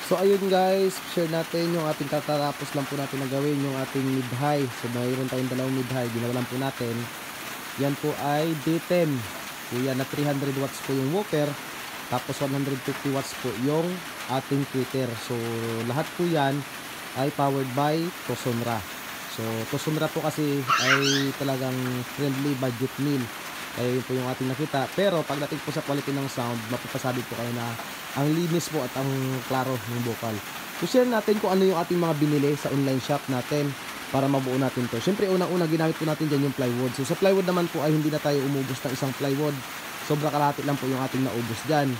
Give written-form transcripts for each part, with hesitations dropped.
So ayun guys, share natin yung ating katatapos lang po natin na gawin, yung ating mid-high. So mayroon tayong dalawang mid-high, ginawa lang po natin. Yan po ay D10. So yan na 300 watts po yung woofer. Tapos 150 watts po yung ating tweeter. So lahat po yan ay powered by Tosonra. So Tosonra po kasi ay talagang friendly budget meal. Kaya yun po yung ating nakita. Pero pagdating po sa quality ng sound, mapapasabi po kayo na ang linis po at ang klaro ng vocal. So share natin kung ano yung ating mga binili sa online shop natin para mabuo natin to. Siyempre unang-una ginamit po natin dyan yung plywood. So sa plywood naman po ay hindi na tayo umubos ng isang plywood. Sobra kalahati lang po yung ating naubos dyan.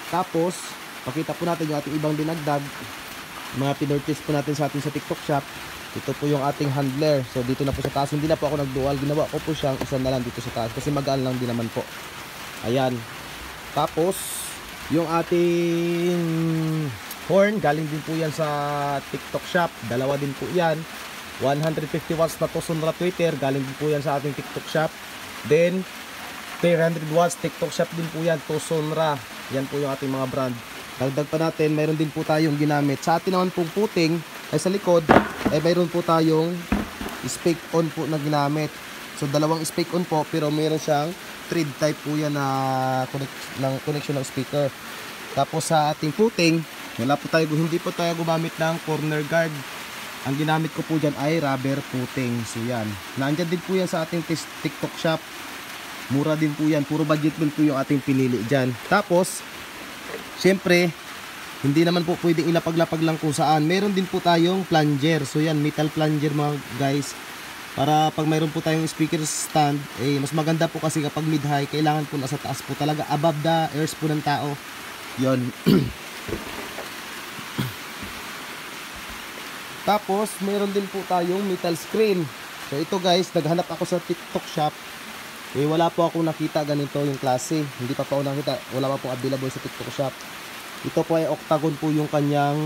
Tapos pakita po natin yung ating ibang dinagdag. Mga pinortis po natin sa ating sa TikTok shop. Ito po yung ating handler. So dito na po sa taas, hindi na po ako nagdual. Ginawa ko po siyang isa na lang dito sa taas kasi magaan lang din naman po. Ayan. Tapos yung ating horn, galing din po yan sa TikTok shop. Dalawa din po yan. 150 watts na Tosonra tweeter, galing din po yan sa ating TikTok shop. Then 300 watts TikTok shop din po yan, Tosonra. Yan po yung ating mga brand. Dagdag pa natin, mayroon din po tayong ginamit. Sa atin naman pong puting, ay sa likod, ay mayroon po tayong spake on po na ginamit. So dalawang spake on po, pero mayroon siyang thread type po yan na connection ng speaker. Tapos sa ating puting, hindi po tayo gumamit ng corner guard. Ang ginamit ko po dyan ay rubber puting. So yan, nandyan din po yan sa ating TikTok shop. Mura din po yan, puro budget meal po yung ating pinili dyan. Tapos siyempre, hindi naman po pwedeng ilapag-lapag lang kung saan. Meron din po tayong plunger. So yan, metal plunger mga guys. Para pag mayroon po tayong speaker stand, eh, mas maganda po kasi kapag mid-high, kailangan po nasa taas po talaga. Above the ears po ng tao. Yon. Tapos, meron din po tayong metal screen. So ito guys, naghanap ako sa TikTok shop. Eh, wala po akong nakita ganito yung klase. Hindi pa ako nakita. Wala pa po available sa TikTok shop. Ito po ay octagon po yung kanyang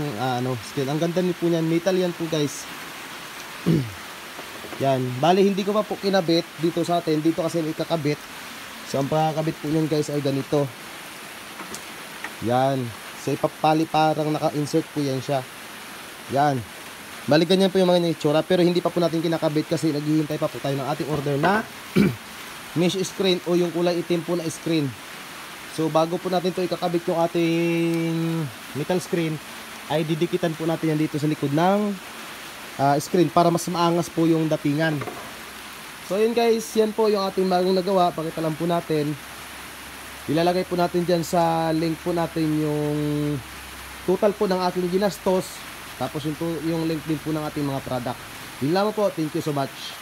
screen. Ang ganda niyo po niyan. Metal yan po guys. Yan. Bali hindi ko pa po kinabit dito sa atin. Dito kasi ikakabit. So ang pagkakabit po niyan guys ay ganito. Yan. So ipapali parang naka-insert po yan siya. Yan. Bali ganyan po yung mga itsura. Pero hindi pa po natin kinakabit kasi naghihintay pa po tayo ng ating order na mesh screen o yung kulay itim po na screen. So bago po natin to ikakabit yung ating metal screen, ay didikitan po natin yan dito sa likod ng screen para mas maangas po yung datingan. So yun guys, yan po yung ating bagong nagawa. Pakita lang po natin. Ilalagay po natin dyan sa link po natin yung total po ng ating ginastos. Tapos yung link din po ng ating mga product. Yun lamang po. Thank you so much.